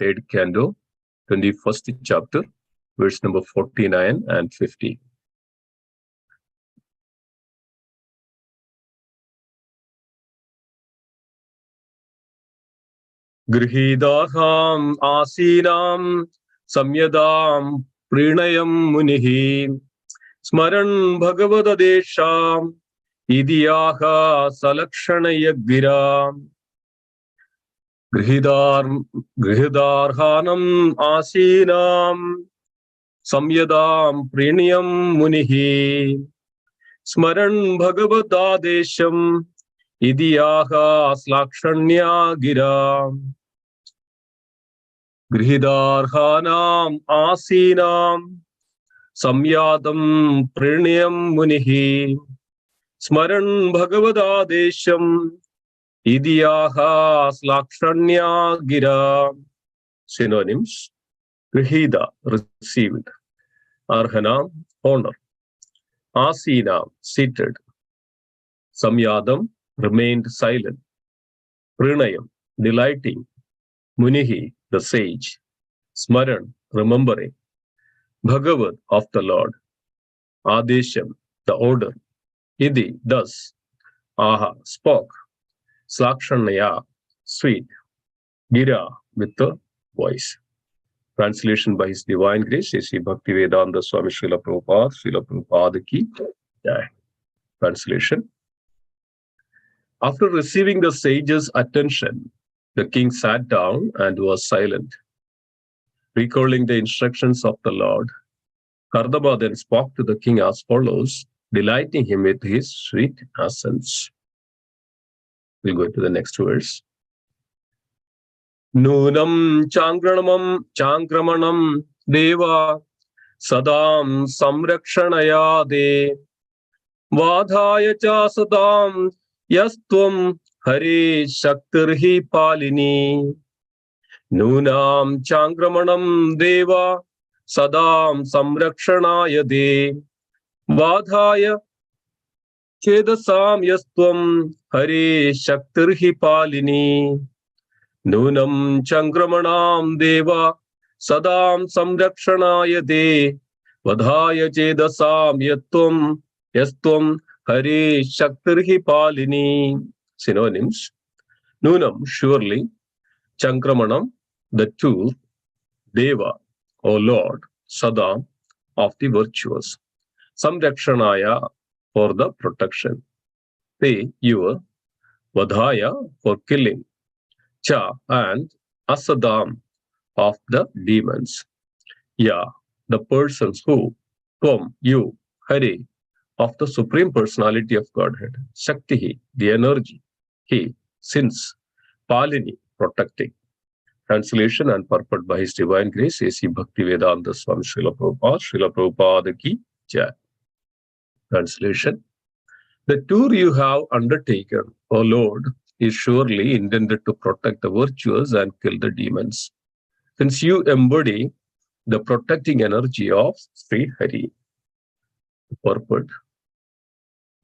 3rd canto, 21st chapter, verse number 49 and 50. Grihidaham asinam samyadam prinayam munihi smaran bhagavadadesham idiyaha salakshanayagviram grihidarhanam asinam samyadam prinayam munihi smaran bhagavadadesham idiyaha salakshanyagiram Grihidarhanam asinam samyadam prinayam munihi smaran bhagavadadesham idiyaha slakshanya gira. Synonyms: Grihida, received; Arhanam, honor; Asinam, seated; Samyadam, remained silent; Prinayam, delighting; Munihi, the sage; Smaran, remembering; Bhagavad, of the Lord; Adesham, the order; Idi, thus; Aha, spoke; Slakshanaya, sweet; Gira, with the voice. Translation by His Divine Grace, Sri Bhaktivedanta Swami Srila Prabhupada ki jai. Translation. After receiving the sage's attention, the king sat down and was silent. Recalling the instructions of the Lord, Kardama then spoke to the king as follows, delighting him with his sweet accents. We'll go to the next verse. Nunam chankramanam deva sadam samrakshanaya de vadhaya cha sadam yastvam hari shaktirhi palini. Nunam chankramanam deva sadam samrakshanaya de vadhaya chedasam yastvam hari shaktirhi palini. Nunam chankramanam deva sadam samrakshanaya de vadhaya chedasam yastvam hari shaktirhi palini. Synonyms: Nunam, surely; chankramanam, the tool; deva, O Lord; sadam, of the virtuous; samrakshanaya, for the protection; te, your; vadhaya, for killing; cha, and asadam, of the demons; ya, the persons who; tvam, you; hari, of the Supreme Personality of Godhead; shaktihi, the energy; he, since; palini, protecting. Translation and purport by His Divine Grace, Sri Bhaktivedanta Swami Srila Prabhupada ki jai. Translation. The tour you have undertaken, O Lord, is surely intended to protect the virtuous and kill the demons, since you embody the protecting energy of Sri Hari. Purport.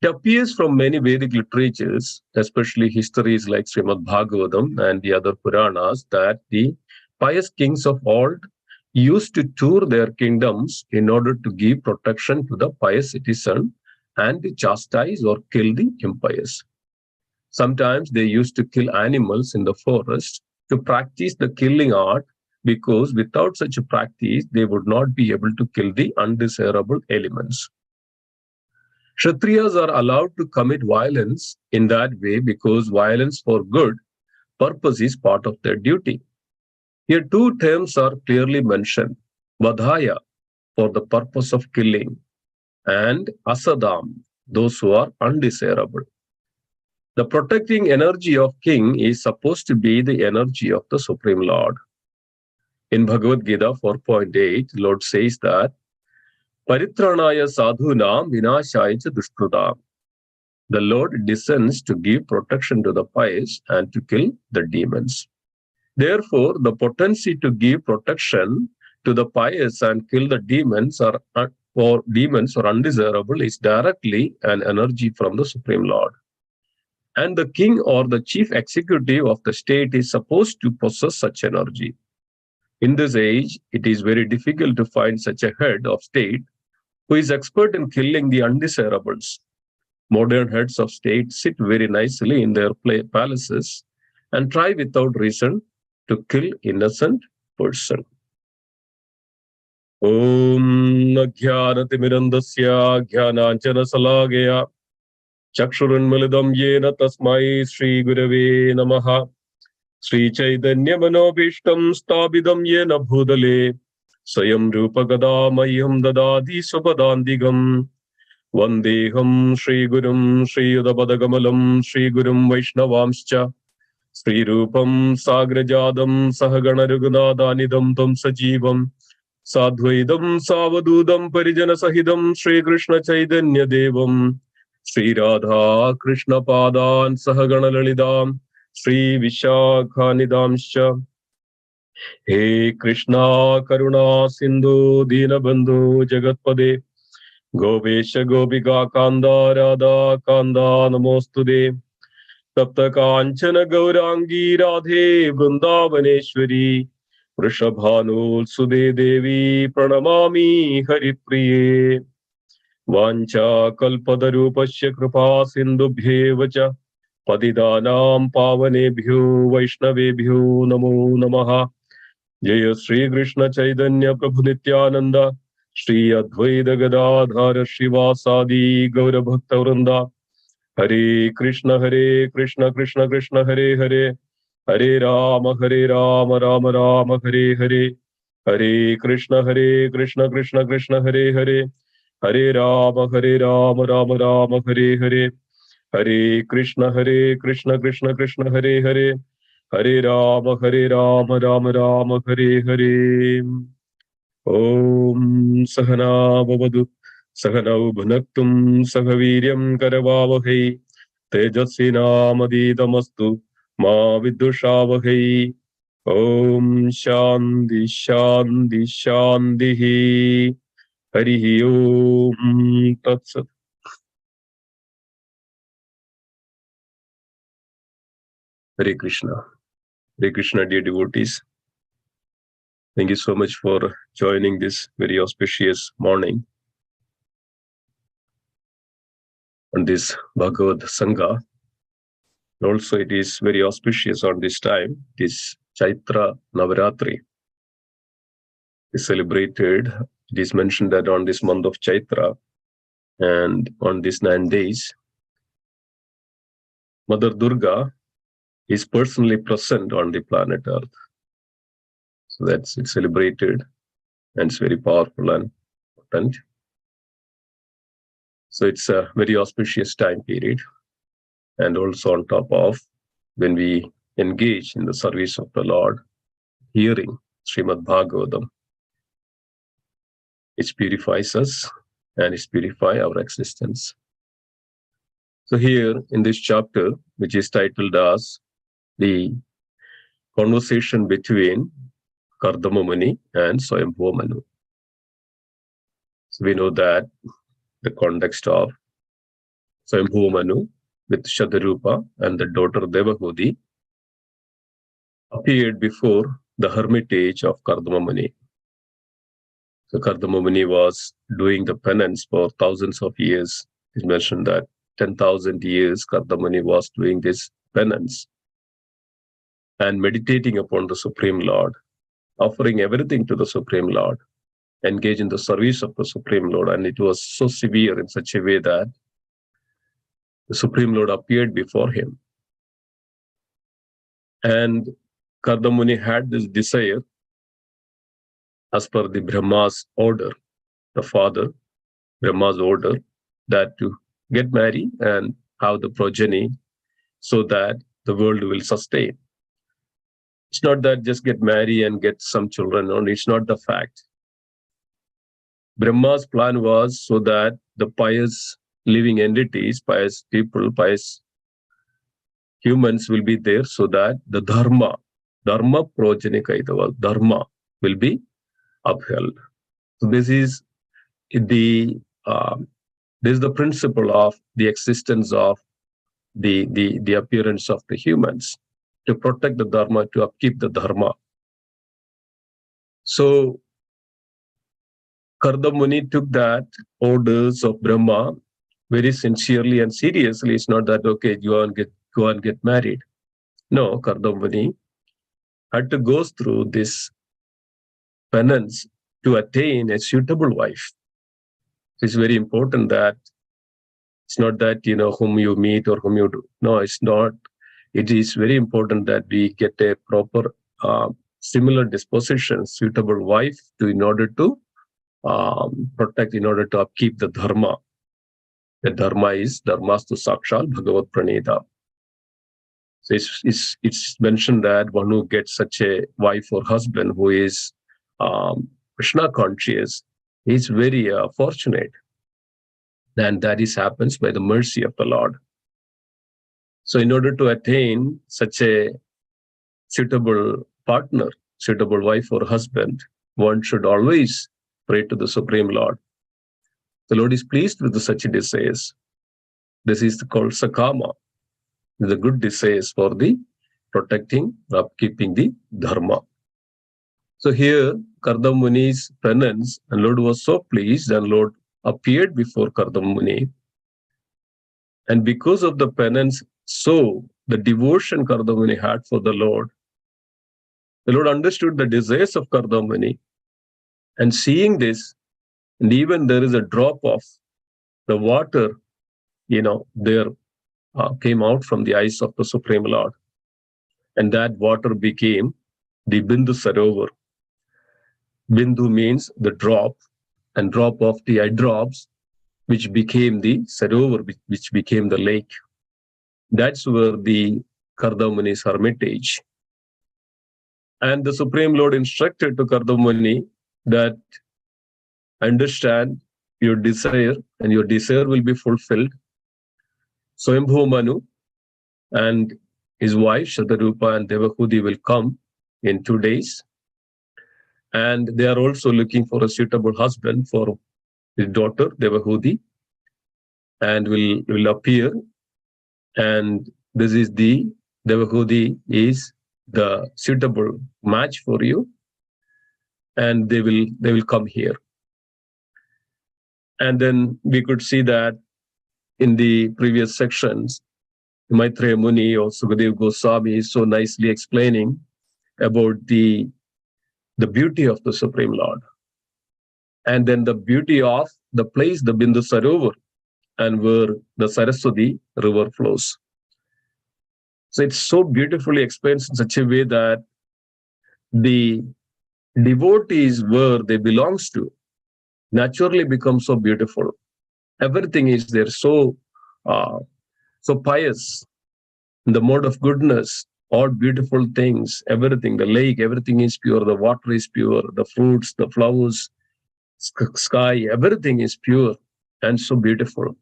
It appears from many Vedic literatures, especially histories like Srimad Bhagavatam and the other Puranas, that the pious kings of old used to tour their kingdoms in order to give protection to the pious citizen and to chastise or kill the impious. Sometimes they used to kill animals in the forest to practice the killing art, because without such a practice, they would not be able to kill the undesirable elements. Kshatriyas are allowed to commit violence in that way because violence for good purpose is part of their duty. Here two terms are clearly mentioned: vadhaya, for the purpose of killing, and asadam, those who are undesirable. The protecting energy of king is supposed to be the energy of the Supreme Lord. In Bhagavad Gita 4.8, Lord says that Paritranaya sadhunam vinashaya cha dushkrutam. The Lord descends to give protection to the pious and to kill the demons. Therefore, the potency to give protection to the pious and kill the demons or undesirable is directly an energy from the Supreme Lord. And the king or the chief executive of the state is supposed to possess such energy. In this age, it is very difficult to find such a head of state who is expert in killing the undesirables. Modern heads of state sit very nicely in their palaces and try without reason to kill innocent person. Om Jnanatimirandasya Jnananjana Chakshurunmilidam Yena Tasmai Sri Gurave Namaha Sri Chaitanya Manobishtam Stabidam Yena Bhudale Swayam Rupa Mayam Dadadi Supadandigam Vandeham Sri Gurum Sri Udabadagamalam Sri Gurum Vaishnavamscha Sri Rupam Sagrajadam Sahagana Rugunadhanidam Tam Sajivam Sadvaidam Savadudam Parijana Sahidam Sri Krishna Chaitanya Devam Sri Radha Krishna Padan Sahagana Lalidam Sri Vishakhanidamscha He Krishna Karuna Sindhu Dinabandhu Jagatpade Govesha Gopika Kanda Radha Kanda Namostude Tapta Kanchana Gaurangi Radhe Vrindavaneshwari Vrishabhanu Sude Devi Pranamami Haripriye Vancha Kalpadarupasya Kripa Sindhubhyevacha Patidanam Pavanebhyo Vaishnavebhyo Namo Namaha Jaya Sri Krishna Chaitanya Prabhu Nityananda Shri Advaita Gadadhara Shivasadi Gaura Bhakta Vrinda Hare Krishna Krishna Krishna Hare Hare Hare Rama Rama Rama Hare Hare Hare Krishna Krishna Krishna Hare Hare Hare Rama Rama Rama Hare Hare Hare Krishna Krishna Krishna Hare Hare Hare Rama Rama Rama Hare Hare Om Sahana Bhavatu Sahanau Bhunaktum Sahaviryam Karavavahai Tejasvinamadidastu Ma Vidushavahi Om Shanti Shanti Shanti Harihi Om Tatsat. Hare Krishna. Hare Krishna, dear devotees. Thank you so much for joining this very auspicious morning on this Bhagavad Sangha. Also, it is very auspicious on this time. This Chaitra Navaratri is celebrated. It is mentioned that on this month of Chaitra and on these 9 days, Mother Durga is personally present on the planet Earth. So it's celebrated and it's very powerful and important. So it's a very auspicious time period. And also on top of when we engage in the service of the Lord, hearing Srimad Bhagavatam, it purifies us and it purifies our existence. So here in this chapter, which is titled as the conversation between Kardama Muni and Swayambhuva Manu. So we know that the context of Swayambhuva Manu with Shadarupa and the daughter Devahudi appeared before the hermitage of Kardama Muni. So Kardama Muni was doing the penance for thousands of years. It's mentioned that 10,000 years Kardama Muni was doing this penance and meditating upon the Supreme Lord, offering everything to the Supreme Lord, engage in the service of the Supreme Lord. And it was so severe in such a way that the Supreme Lord appeared before him. And Kardama Muni had this desire, as per the Brahma's order, the father, Brahma's order, that to get married and have the progeny so that the world will sustain. It's not that just get married and get some children, only it's not the fact. Brahma's plan was so that the pious living entities, pious people, pious humans will be there so that the dharma projanika dharma will be upheld. So this is the principle of the existence of the appearance of the humans, to protect the dharma, to upkeep the dharma. So Karda Muni took that orders of Brahma very sincerely and seriously. It's not that, okay, go and get married. No, Karda Muni had to go through this penance to attain a suitable wife. It's very important that it's not that, whom you meet or whom you do. No, it's not. It is very important that we get a proper, similar disposition, suitable wife in order to protect, in order to upkeep the dharma. The dharma is dharmastu sakshal bhagavat praneda. So it's mentioned that one who gets such a wife or husband who is Krishna conscious is very fortunate. And that happens by the mercy of the Lord. So in order to attain such a suitable partner, suitable wife or husband, one should always pray to the Supreme Lord. The Lord is pleased with such desires. This is called sakama, the good desires for the protecting, upkeeping the dharma. So here, Karda Muni's penance, and Lord was so pleased, and Lord appeared before Karda Muni. And because of the penance, so the devotion Karda Muni had for the Lord understood the desires of Karda Muni. And seeing this, and even there is a drop of the water, there came out from the eyes of the Supreme Lord. And that water became the Bindu Sarovar. Bindu means the drop, and drop of the eye drops, which became the Sarovar, which became the lake. That's where the Karda Muni's hermitage. And the Supreme Lord instructed to Karda Muni that understand your desire, and your desire will be fulfilled. Swayambhu Manu and his wife Shatarupa and Devahudi will come in 2 days. And they are also looking for a suitable husband for his daughter Devahudi, and will appear. And this is the Devahudi is the suitable match for you, and they will come here. And then we could see that in the previous sections, Maitreya Muni or Sukadev Goswami is so nicely explaining about the beauty of the Supreme Lord, and then the beauty of the place, the Bindu Sarovar, and where the Saraswati river flows. So it's so beautifully explained in such a way that the devotees where they belongs to naturally become so beautiful. Everything is there, so pious, in the mode of goodness, all beautiful things, everything, the lake, everything is pure, the water is pure, the fruits, the flowers, sky, everything is pure and so beautiful.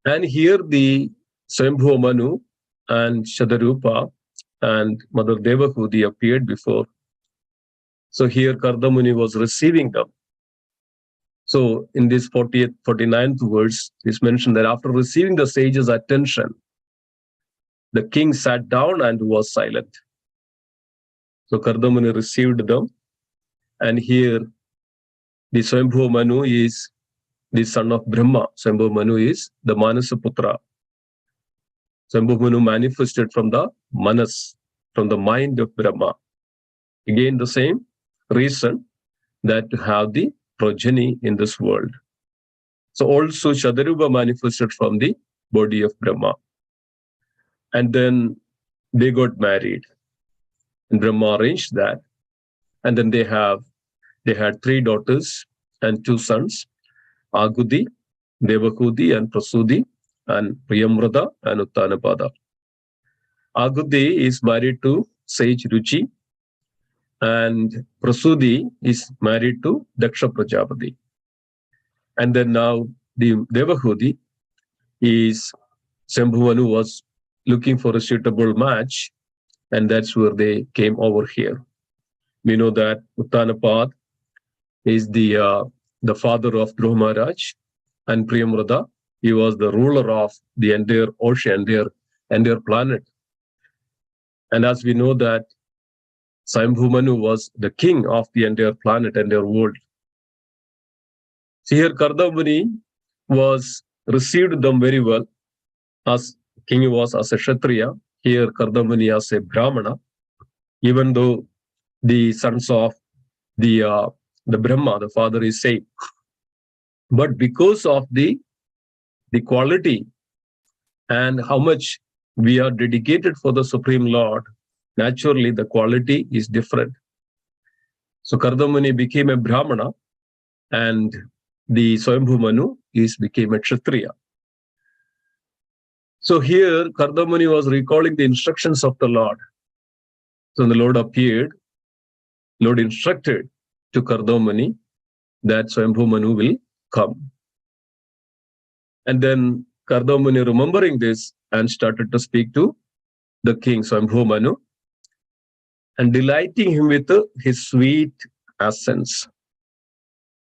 And here the Swayambhu Manu and Shadarupa and Mother Devahudi appeared before. So here Karda Muni was receiving them. So in this 49th verse, it's mentioned that after receiving the sage's attention, the king sat down and was silent. So Karda Muni received them. And here the Swayambhu Manu is the son of Brahma. Swayambhu Manu is the Manasaputra. Swayambhu Manu manifested from the Manas, from the mind of Brahma. Again, the same reason that to have the progeny in this world. So also Shadarupa manifested from the body of Brahma. And then they got married. And Brahma arranged that. And then they had 3 daughters and 2 sons, Agudi, Devahudi, and Prasudi, and Priyamrada and Uttanapada. Agudi is married to sage Ruchi, and Prasudi is married to Daksha Prajapati. And then now the Devahudi is Swayambhu Manu was looking for a suitable match, and that's where they came over here. We know that Uttanapad is the father of Dhruva Maharaj, and Priyamrada, he was the ruler of the entire ocean, entire planet. And as we know that Swayambhu Manu was the king of the entire planet, entire world. See here, Kardamuni was received them very well, as king was as a Kshatriya, here Kardamuni as a Brahmana, even though the sons of the Brahma, the father is same. But because of the quality and how much we are dedicated for the Supreme Lord, naturally the quality is different. So Kardamuni became a Brahmana, and the Swayambhu Manu became a Kshatriya. So here Kardamuni was recalling the instructions of the Lord. So when the Lord appeared, Lord instructed to Kardamuni that Swayambhu Manu will come. And then Kardamuni, remembering this, and started to speak to the king Swayambhu Manu and delighting him with his sweet accents.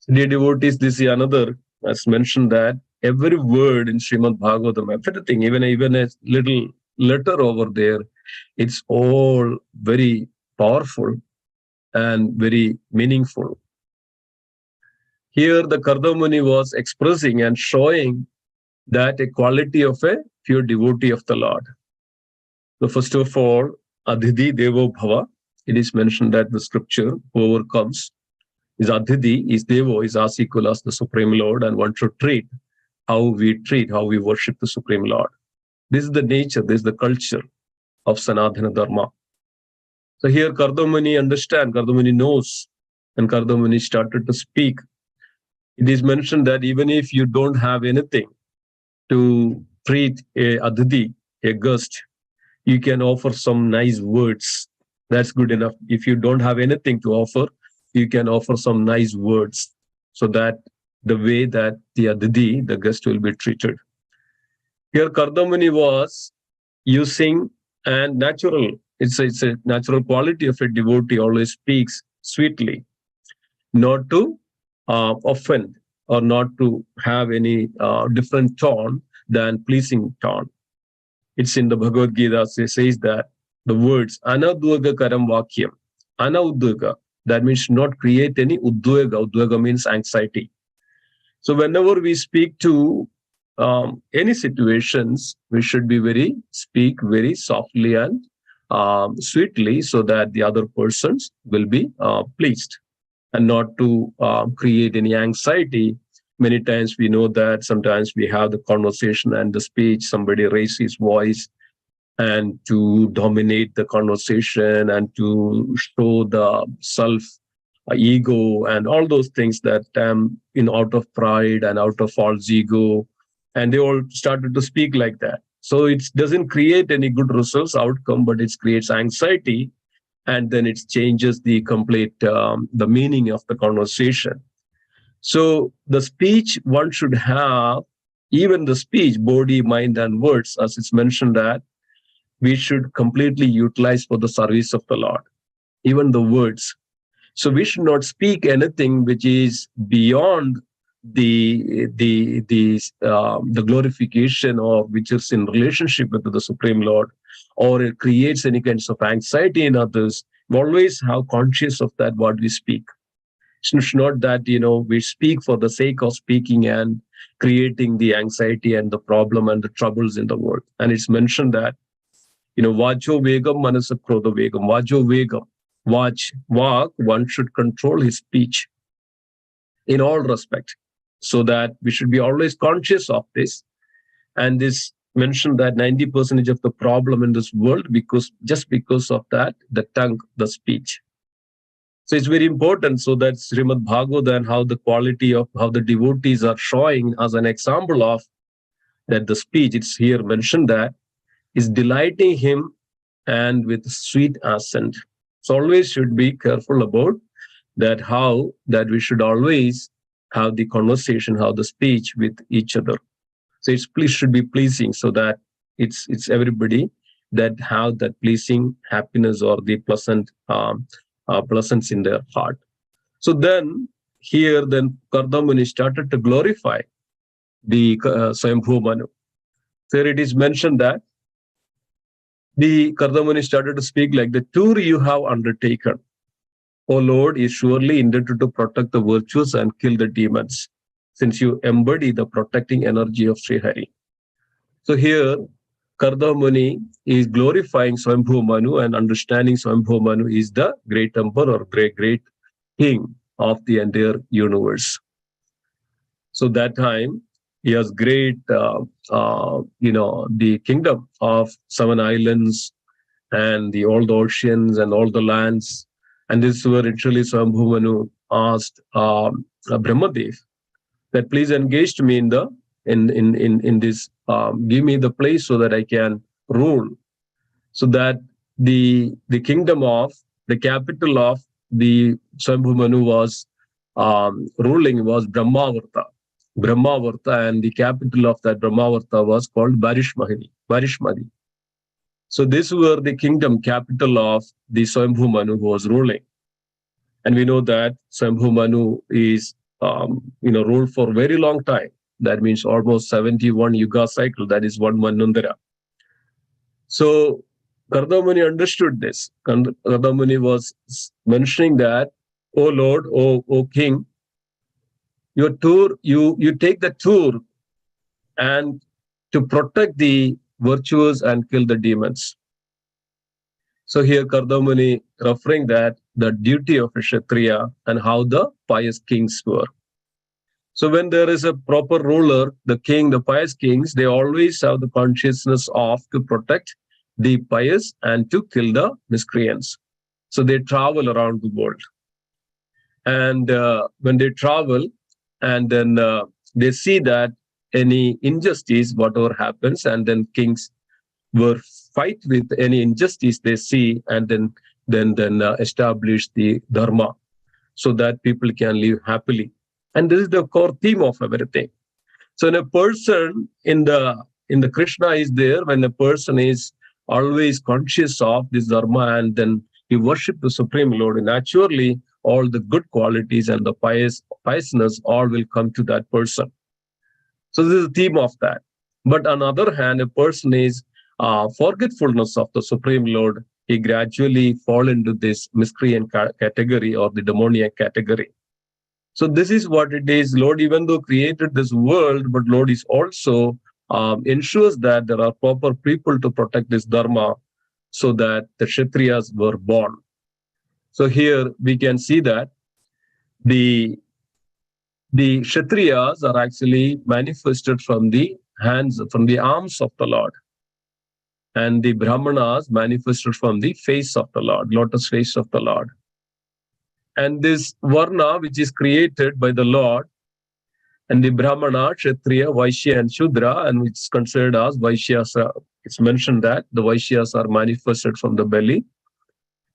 Dear devotees, this is another, as mentioned, that every word in Srimad Bhagavatam, everything, even a little letter over there, it's all very powerful and very meaningful. Here the Kardamuni was expressing and showing that a quality of a pure devotee of the Lord. So first of all, Adhiti Devo Bhava, it is mentioned that the scripture, whoever comes, is Adhiti, is Devo, is as equal as the Supreme Lord, and one should treat how we worship the Supreme Lord. This is the nature, this is the culture of Sanatana Dharma. So here Kardamuni Kardamuni knows, and Kardamuni started to speak. It is mentioned that even if you don't have anything to treat a Adhiti, a guest, you can offer some nice words. That's good enough. If you don't have anything to offer, you can offer some nice words, so that the way that the Adhiti, the guest, will be treated. Here Kardamuni was using, and natural, it's a natural quality of a devotee, always speaks sweetly, not to offend or not to have any different tone than pleasing tone. It's in the Bhagavad Gita, it says that the words anadvaga karam vakyam, anaudvaga, that means not create any udvaga. Udvaga means anxiety. So whenever we speak to any situations, we should be speak very softly and sweetly, so that the other persons will be pleased, and not to create any anxiety. Many times we know that sometimes we have the conversation and the speech, somebody raises his voice and to dominate the conversation and to show the self ego and all those things, that out of pride and out of false ego, and they all started to speak like that. So it doesn't create any good results outcome, but it creates anxiety, and then it changes the complete the meaning of the conversation. So the speech one should have, even the speech, body, mind, and words, as it's mentioned, that we should completely utilize for the service of the Lord, even the words. So we should not speak anything which is beyond the glorification, or which is in relationship with the Supreme Lord, or it creates any kinds of anxiety in others. We always have conscious of that what we speak. It's not that we speak for the sake of speaking and creating the anxiety and the problem and the troubles in the world. And it's mentioned that vajo vegam manasa krodha vegam. Vajo vegam, vak, one should control his speech in all respect, so that we should be always conscious of this. And this mentioned that 90% of the problem in this world just because of that, the tongue, the speech. So it's very important. So that's Srimad Bhagavatam, and how the quality of how the devotees are showing as an example of that the speech, it's here mentioned that is delighting him and with sweet accent. So always should be careful about that, how that we should always have the conversation, how the speech with each other. So it's should be pleasing, so that it's everybody that have that pleasing happiness or the pleasant pleasance in their heart. So then Kardamuni started to glorify the Swayambhu Manu. There it is mentioned that the Kardamuni started to speak like, the tour you have undertaken, O Lord, is surely intended to protect the virtues and kill the demons, since you embody the protecting energy of Sri Hari. So here, Kardamuni is glorifying Swambhu Manu and understanding Swambhu Manu is the great emperor or great king of the entire universe. So that time, he has great, the kingdom of 7 islands and the all the oceans and all the lands. And this is where actually Swambhu Manu asked Brahmadev that please engage me in this, give me the place so that I can rule. So that the kingdom of the capital of the Swambhu Manu was ruling was Brahmavarta, and the capital of that Brahmavarta was called Barishmadi. So these were the kingdom capital of the Swambhu Manu who was ruling. And we know that Swambhu Manu is, ruled for a very long time. That means almost 71 yuga cycle. That is one Manvantara. So Kardamuni understood this. Kardamuni was mentioning that, O Lord, O King, your tour, you take the tour and to protect the virtues and kill the demons. So here Kardamuni referring that the duty of a Kshatriya and how the pious kings were. So when there is a proper ruler, the king, the pious kings, they always have the consciousness of to protect the pious and to kill the miscreants. So they travel around the world. And when they travel and then they see that any injustice, whatever happens, and then kings will fight with any injustice they see and then establish the dharma so that people can live happily. And this is the core theme of everything. So when a person in the Krishna is there, when a person is always conscious of this dharma and then he worship the Supreme Lord, and naturally all the good qualities and the piousness all will come to that person. So this is the theme of that. But on the other hand, a person is forgetfulness of the Supreme Lord, he gradually fall into this miscreant category or the demoniac category. So this is what it is. Lord, even though created this world, but Lord is also ensures that there are proper people to protect this dharma so that the Kshatriyas were born. So here we can see that the Kshatriyas are actually manifested from the hands, from the arms of the Lord. And the Brahmanas manifested from the face of the Lord, lotus face of the Lord. And this Varna, which is created by the Lord, and the Brahmana, Kshatriya, Vaishya, and Shudra, and which is considered as Vaishyas, it's mentioned that the Vaishyas are manifested from the belly,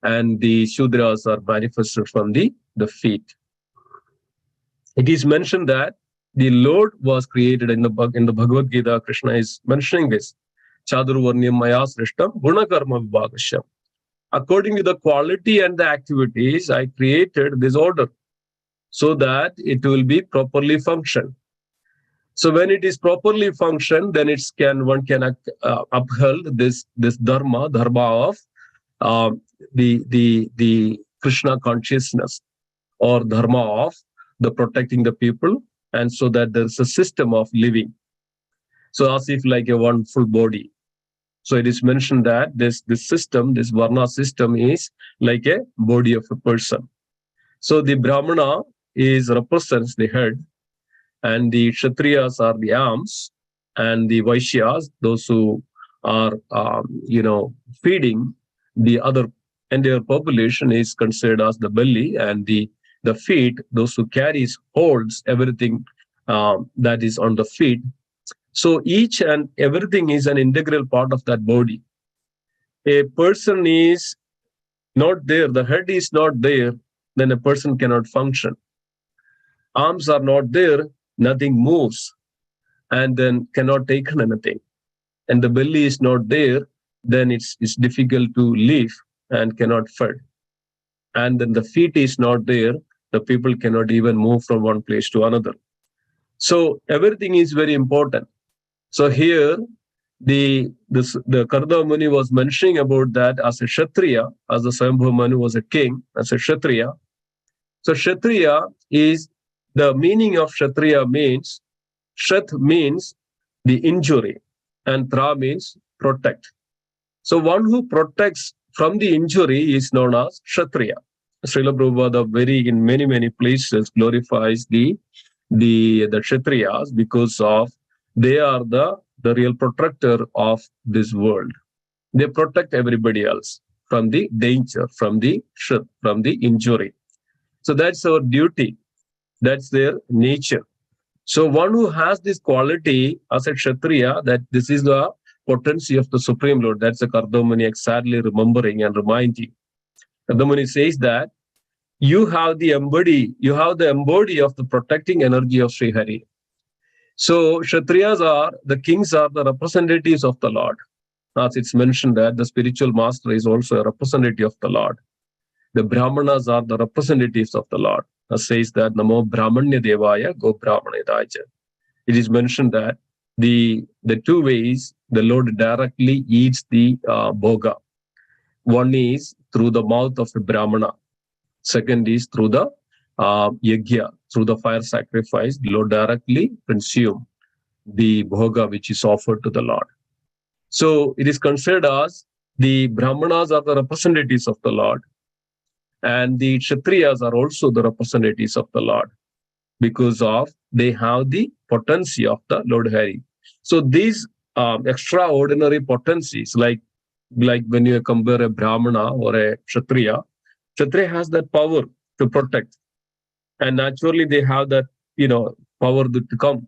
and the Shudras are manifested from the feet. It is mentioned that the Lord was created in the Bhagavad Gita. Krishna is mentioning this. Chadurvarnyam maya srishtam gunakarma vibhagasham. According to the quality and the activities, I created this order so that it will be properly function. So when it is properly function, then one can uphold this dharma of the Krishna consciousness, or dharma of the protecting the people, and so that there is a system of living. So as if like a one full body. So it is mentioned that this system, this Varna system, is like a body of a person. So the Brahmana represents the head, and the Kshatriyas are the arms, and the Vaishyas, those who are feeding the other entire population, is considered as the belly, and the feet, those who holds everything that is on the feet. So each and everything is an integral part of that body. A person is not there, the head is not there, then a person cannot function. Arms are not there, nothing moves, and then cannot take anything. And the belly is not there, then it's difficult to live and cannot feed. And then the feet is not there, the people cannot even move from one place to another. So everything is very important. So here, the Karda Muni was mentioning about that as a Kshatriya, as the Swayambhu Manu was a king, as a Kshatriya. So Kshatriya is, the meaning of Kshatriya means, Kshat means the injury, and Tra means protect. So one who protects from the injury is known as Kshatriya. Srila Prabhupada in many places glorifies the Kshatriyas because of they are the real protector of this world. They protect everybody else from the danger, from the injury. So that's our duty. That's their nature. So one who has this quality as a Kshatriya, that this is the potency of the Supreme Lord. That's the Kardamani exactly remembering and reminding. Kardamani says that you have the embody of the protecting energy of Sri Hari. So Kshatriyas the kings are the representatives of the Lord. As it's mentioned that the spiritual master is also a representative of the Lord. The Brahmanas are the representatives of the Lord. As says that Namo Brahmanya Devaya Go Brahmanedaya. It is mentioned that the two ways the Lord directly eats the bhoga. One is through the mouth of a Brahmana. Second is through the yajna, through the fire sacrifice. The Lord directly consume the bhoga which is offered to the Lord. So it is considered as the Brahmanas are the representatives of the Lord, and the Kshatriyas are also the representatives of the Lord because of they have the potency of the Lord Hari. So these extraordinary potencies, like when you compare a Brahmana or a Kshatriya, Kshatriya has that power to protect, and naturally they have that power to come.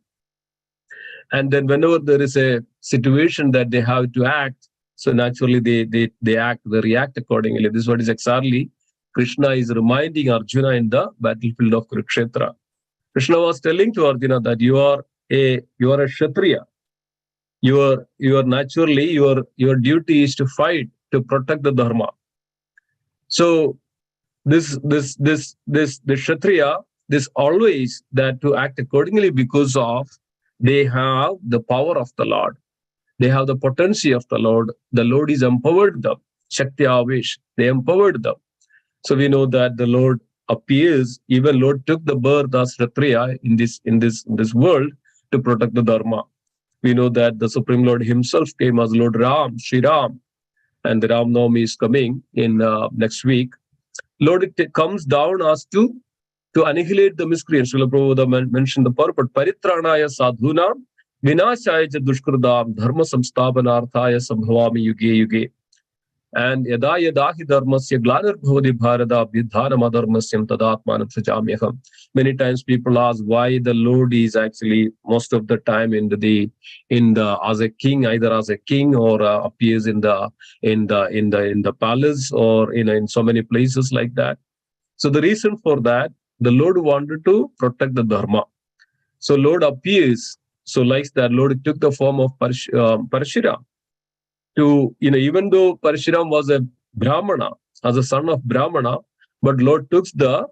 And then whenever there is a situation that they have to act, so naturally they act, they react accordingly. This is what is exactly Krishna is reminding Arjuna in the battlefield of Kurukshetra. Krishna was telling to Arjuna that you are a Kshatriya. Your naturally your duty is to fight to protect the dharma. So this Kshatriya, this always that to act accordingly because of they have the power of the Lord. They have the potency of the Lord. The Lord is empowered them. Shakti Avesh, they empowered them. So we know that the Lord appears, even Lord took the birth as Kshatriya in this world to protect the dharma. We know that the Supreme Lord himself came as Lord Ram, Sri Ram, and the Ram Navami is coming in next week. Lord, it comes down as to annihilate the miscreants. Srila Prabhupada mentioned the purport, Paritranaya sadhuna, vinashaya dushkridam, dharma samsthapanarthaya sambhavami yuge yuge. And yada yada hi dharmasya glanarbhavati bharata abhyudhanam adharmasyam tadatmanam sajamyaham. Many times people ask why the Lord is actually most of the time as a king, either as a king or appears in the palace or in so many places like that. So the reason for that, the Lord wanted to protect the dharma. So Lord appears. So like that, Lord took the form of Parshuram. To even though Parshuram was a Brahmana, as a son of Brahmana, but Lord took the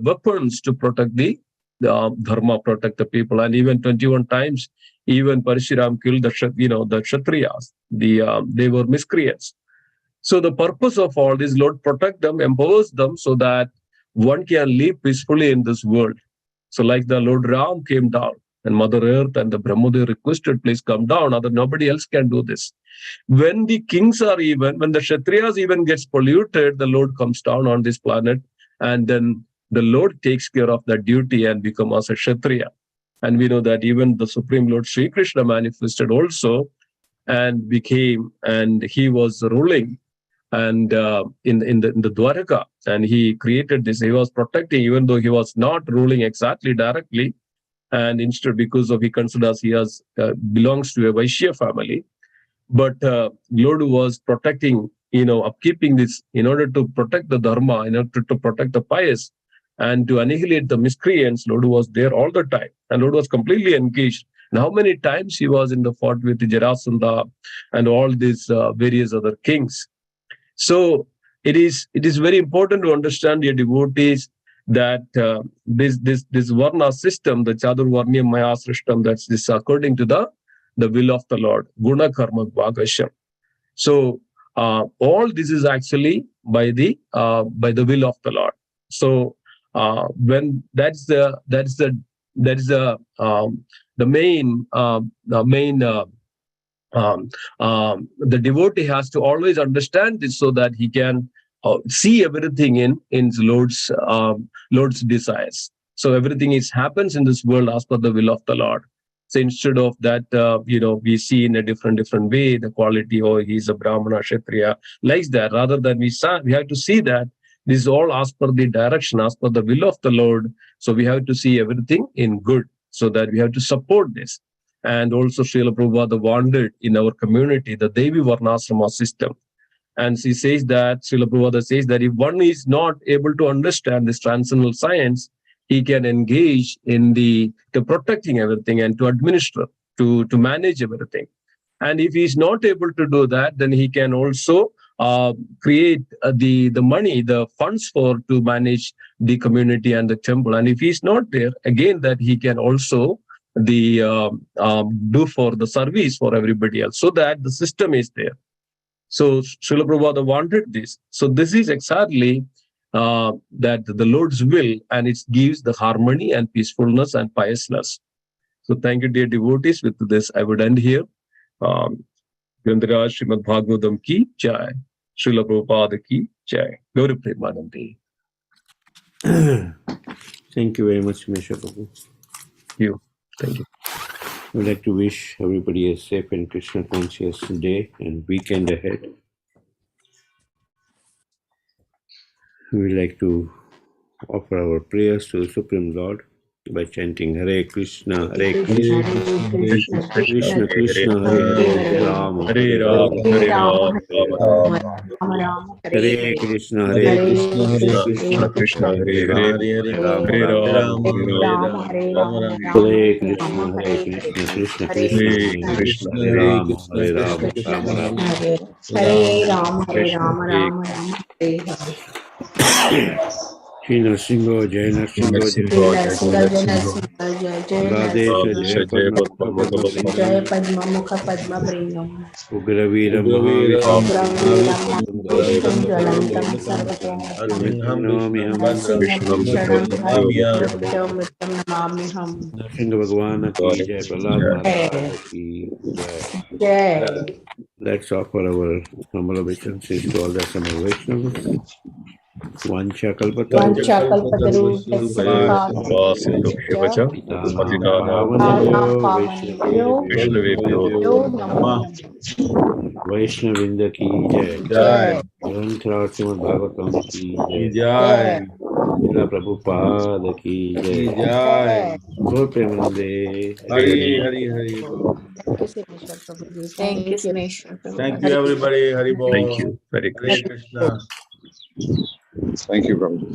weapons to protect the dharma, protect the people, and even 21 times, even Parshuram killed the Kshatriyas. They were miscreants. So the purpose of all this, Lord protect them, empowers them, so that one can live peacefully in this world. So like the Lord Ram came down, and Mother Earth and the Brahmadev requested, please come down, nobody else can do this. When the kings when the Kshatriyas even gets polluted, the Lord comes down on this planet, and then the Lord takes care of that duty and becomes a Kshatriya. And we know that even the Supreme Lord Sri Krishna manifested also and became, and he was ruling and in the Dwaraka, and he created this. He was protecting, even though he was not ruling exactly directly, and instead because of he considers he belongs to a Vaishya family, but Lord was protecting, upkeeping this in order to protect the dharma, in order to protect the pious, and to annihilate the miscreants. Lord was there all the time, and Lord was completely engaged. And how many times he was in the fought with Jarasandha and all these various other kings. So it is very important to understand, dear devotees, that this Varna system, the Chaturvarnya Maya system, that's this according to the the will of the Lord. Guna karma bhagasham. So all this is actually by the will of the Lord. So when that's the main the devotee has to always understand this so that he can see everything in Lord's desires. So everything happens in this world as per the will of the Lord. So instead of that, we see in a different way the quality. Oh, he's a Brahmana, Kshatriya, like that. Rather than we have to see that this is all as per the direction, as per the will of the Lord. So we have to see everything in good. So that we have to support this. And also Srila Prabhupada wanted in our community the Devi Varnasrama system. And she says that, Srila Prabhupada says that if one is not able to understand this transcendental science, he can engage in to protecting everything and to administer, to manage everything. And if he is not able to do that, then he can also create the money, the funds to manage the community and the temple. And if he is not there, again, that he can also do for the service for everybody else, so that the system is there. So Srila Prabhupada wanted this. So this is exactly that the Lord's will, and it gives the harmony and peacefulness and piousness. So thank you, dear devotees. With this, I would end here. Grandaraj Srimad Bhagavatam ki jai. Srila Prabhupada ki jai. Gauri Premanandi. Thank you very much, Simheshwar Prabhu. Thank you. I would like to wish everybody a safe and Krishna conscious day and weekend ahead. We would like to offer our prayers to the Supreme Lord by chanting Hare Krishna, Hare Krishna, Krishna Krishna, Hare Rama, Hare Rama, Hare Rama, Hare Krishna, Hare Krishna, Krishna Krishna, Hare Hare, Hare Rama, Hare Rama, Hare Krishna, Hare Krishna, Krishna Krishna, Hare Krishna, Hare Rama, Hare Rama, Rama Rama. Hare Rama, Hare Rama, Rama Rama, Hare Hare. Shri Nrsimha, Jai Nrsimha, Jai Radhesha, Jai Padma Mukha Jai Padma Mukha Padma Bringam Ugravira Mahavishnu Vishnu Jalantam Sarvatam Narsingham Sharanam Mrityam Namamiham. Nrsimha Bhagwan ki Jai, Prahlad Maharaj ki Jai. Jai. Let's offer our humble obeisances to all the Samar Vaishnavas. Vancha kalpataru Vaishnavinda ki Jai. Granthra Srimad Bhagavatam ki Jai. Srila Prabhupada ki Jai. Gaur Premanande. Thank you, Simheshwar Prabhu. Thank you, everybody. Hari Bol. Thank you. Very Hare Krishna. Krishna. Thank you, Prabhuji.